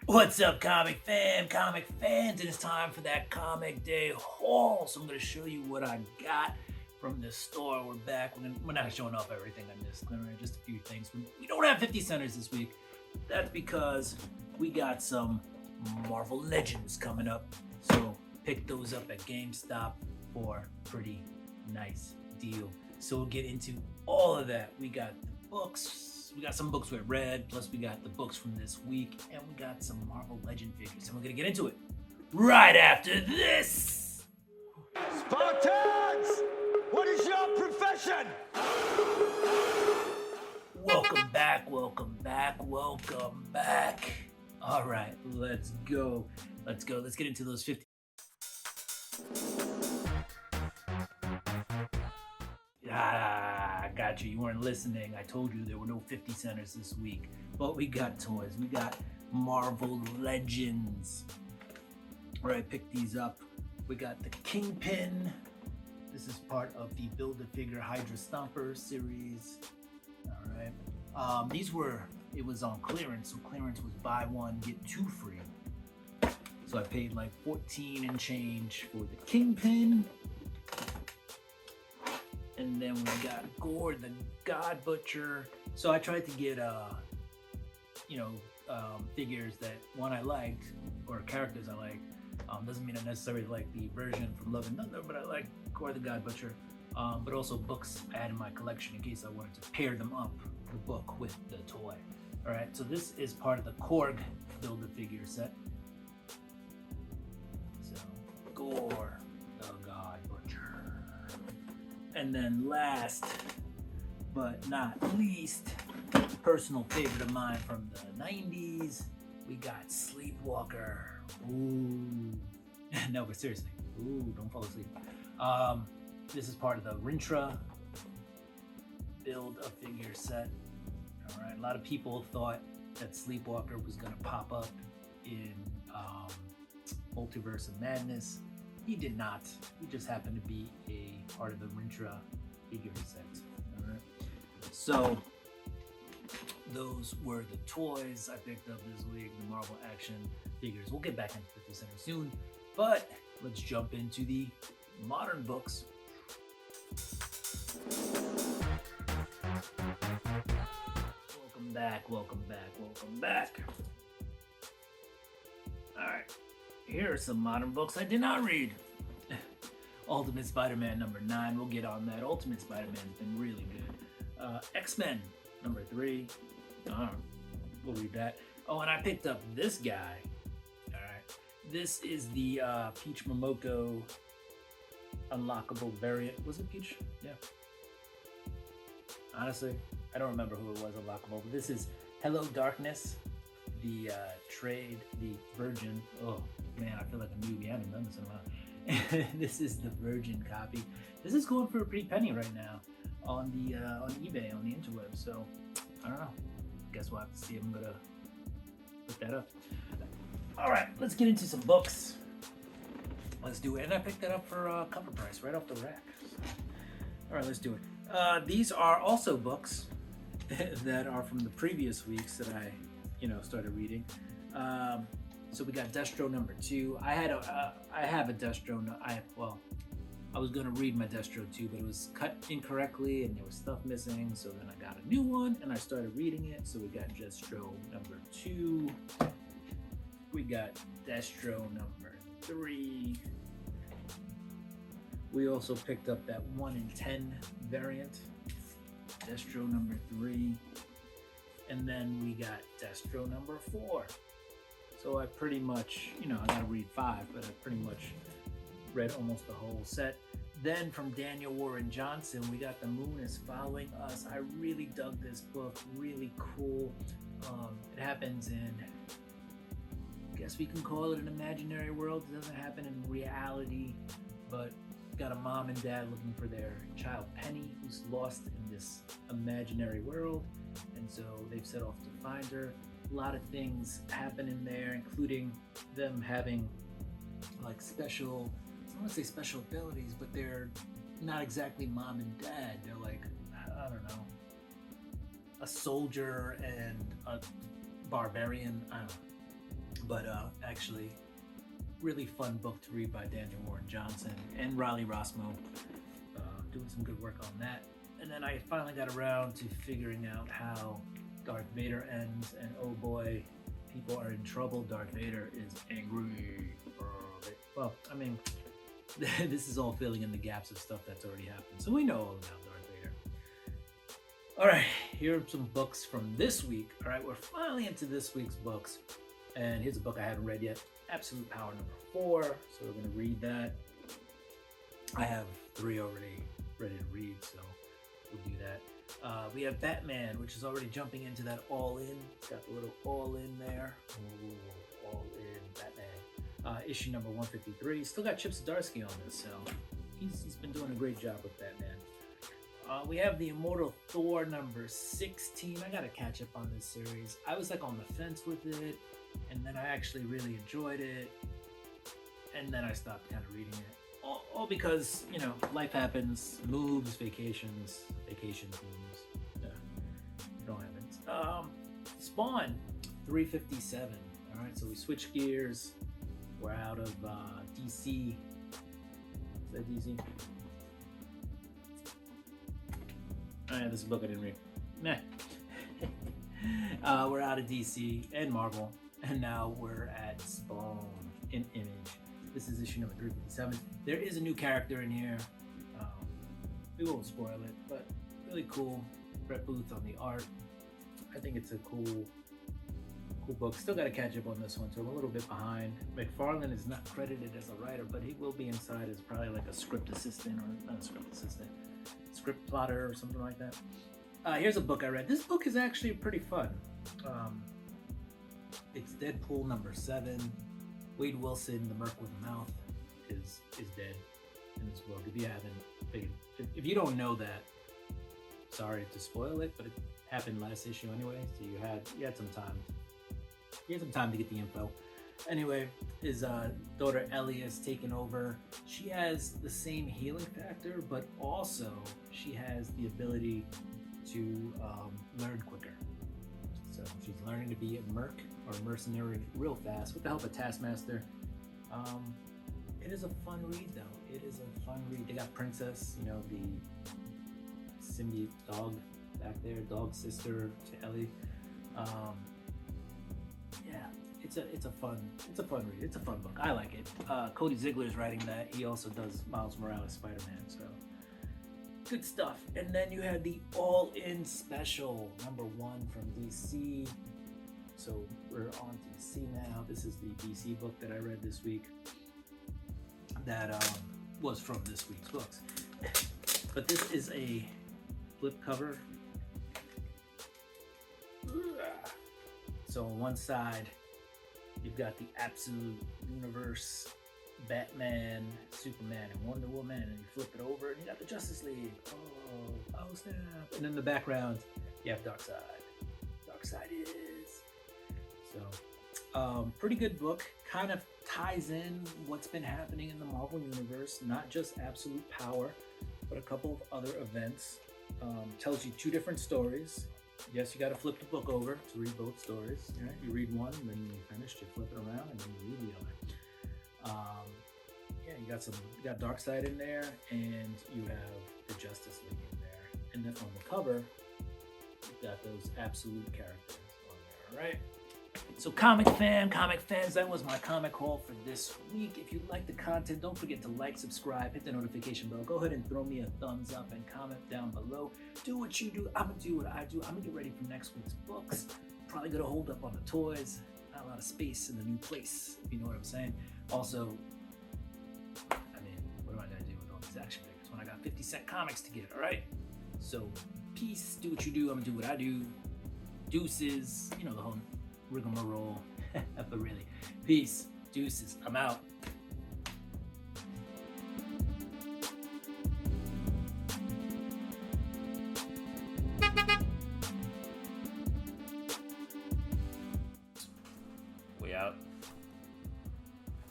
What's up, comic fans? It is time for that comic day haul. So I'm going to show you what I got from the store. We're back. We're not showing off everything on this. Just a few things. We don't have 50 centers this week. That's because we got some Marvel Legends coming up. So pick those up at GameStop for a pretty nice deal. So we'll get into all of that. We got the books. We got some books we read, plus we got the books from this week, and we got some Marvel Legend figures. And we're gonna get into it right after this. Spartans! What is your profession? Welcome back. All right, let's go. Let's get into those 50. I got you. You weren't listening. I told you there were no 50 centers this week. But we got toys. We got Marvel Legends. All right, pick these up. We got the Kingpin. This is part of the Build-A-Figure Hydra Stomper series. All right. It was on clearance. So clearance was buy one, get two free. So I paid like 14 and change for the Kingpin. And then we got Gore the God Butcher. So I tried to get, figures that one I liked or characters I liked. Doesn't mean I necessarily like the version from Love and Thunder, but I like Gore the God Butcher. But also books I had in my collection in case I wanted to pair them up, the book with the toy. All right, so this is part of the Korg Build-A-Figure set. So Gore the God Butcher. And then last but not least, personal favorite of mine from the 90s, we got Sleepwalker. Ooh. No, but seriously. Ooh, don't fall asleep. This is part of the Rintra Build-A-Figure set. All right, a lot of people thought that Sleepwalker was going to pop up in Multiverse of Madness. He did not. He just happened to be a part of the Rintra figure set. All right. So those were the toys I picked up this week, the Marvel action figures. We'll get back into 50 Center soon, but let's jump into the modern books. Welcome back. All right. Here are some modern books I did not read. Ultimate Spider-Man number 9. We'll get on that. Ultimate Spider-Man has been really good. X-Men number 3. We'll read that. Oh, and I picked up this guy. All right. This is the Peach Momoko unlockable variant. Was it Peach? Yeah. Honestly, I don't remember who it was unlockable. But this is Hello Darkness, the Virgin. Oh man, I feel like a newbie. I haven't done this in a while. This is the Virgin copy. This is going for a pretty penny right now on the on eBay, on the interweb. So I don't know. Guess we'll have to see if I'm gonna put that up. All right, let's get into some books. Let's do it. And I picked that up for cover price right off the rack. All right, let's do it. These are also books that are from the previous weeks that I, started reading. So we got Destro number 2. I have a Destro. I was gonna read my Destro 2, but it was cut incorrectly and there was stuff missing. So then I got a new one and I started reading it. So we got Destro number 2. We got Destro number 3. We also picked up that 1 in 10 variant, Destro number 3. And then we got Destro number 4. So I pretty much, I gotta read 5, but I pretty much read almost the whole set. Then from Daniel Warren Johnson, we got The Moon is Following Us. I really dug this book, really cool. It happens in, I guess we can call it an imaginary world. It doesn't happen in reality, but got a mom and dad looking for their child Penny, who's lost in this imaginary world, and so they've set off to find her. A lot of things happen in there, including them having like special, I don't want to say special abilities, but they're not exactly mom and dad. They're like, I don't know, a soldier and a barbarian. I don't know. But actually, really fun book to read by Daniel Warren Johnson and Riley Rossmo. Doing some good work on that. And then I finally got around to figuring out how Darth Vader ends, and oh boy, people are in trouble. Darth Vader is angry. Well, I mean, this is all filling in the gaps of stuff that's already happened, so we know all about Darth Vader. All right, here are some books from this week. All right, we're finally into this week's books, and here's a book I haven't read yet, Absolute Power #4, so we're going to read that. I have 3 already ready to read, so we'll do that. We have Batman, which is already jumping into that all-in. It's got the little all-in there. Ooh, all-in Batman. Issue number 153. Still got Chip Zdarsky on this, so he's been doing a great job with Batman. We have the Immortal Thor number 16. I gotta catch up on this series. I was like on the fence with it, and then I actually really enjoyed it, and then I stopped kind of reading it. All because, you know, life happens, moves, vacations, moves. Yeah, it all happens. Spawn 357. All right, so we switch gears. We're out of DC. Is that DC? Oh yeah, this is a book I didn't read. Meh. We're out of DC and Marvel, and now we're at Spawn in Image. This is issue number 357. There is a new character in here. We won't spoil it, but really cool. Brett Booth on the art. I think it's a cool book. Still got to catch up on this one, so I'm a little bit behind. McFarlane is not credited as a writer, but he will be inside as probably like a script assistant, or not a script assistant, script plotter or something like that. Here's a book I read. This book is actually pretty fun. It's Deadpool number 7. Wade Wilson, the Merc with a Mouth, is dead in this book. If you don't know that, sorry to spoil it, but it happened last issue anyway, so you had some time. You had some time to get the info. Anyway, his daughter Ellie has taken over. She has the same healing factor, but also she has the ability to learn quicker. So she's learning to be a merc or mercenary real fast with the help of Taskmaster. It is a fun read, though. It is a fun read. They got Princess, you know, the symbiote dog back there, dog sister to Ellie. Yeah, it's a fun read. It's a fun book. I like it. Cody Ziegler is writing that. He also does Miles Morales Spider-Man, so good stuff. And then you had the All-In Special number 1 from DC. So we're on to DC now. This is the DC book that I read this week. That was from this week's books. But this is a flip cover. So on one side, you've got the Absolute Universe, Batman, Superman, and Wonder Woman, and you flip it over, and you got the Justice League. Oh snap! And in the background, you have Darkseid. Darkseid is. So, pretty good book. Kind of ties in what's been happening in the Marvel Universe, not just Absolute Power, but a couple of other events. Tells you 2 different stories. Yes, you got to flip the book over to read both stories. Right? You read one, and then you finish, you flip it around, and then you read the other. Yeah, you got Darkseid in there, and you have the Justice League in there. And then on the cover, you've got those Absolute characters on there, all right? So comic fans, that was my comic haul for this week. If you like the content, don't forget to like, subscribe, hit the notification bell. Go ahead and throw me a thumbs up and comment down below. Do what you do. I'm gonna do what I do. I'm gonna get ready for next week's books. Probably gonna hold up on the toys. Not a lot of space in the new place, if you know what I'm saying. Also, I mean, what am I gonna do with all these action figures when I got 50-cent comics to get, all right? So, peace, do what you do. I'm gonna do what I do. Deuces, you know, the whole rigmarole. But really, peace, deuces, I'm out.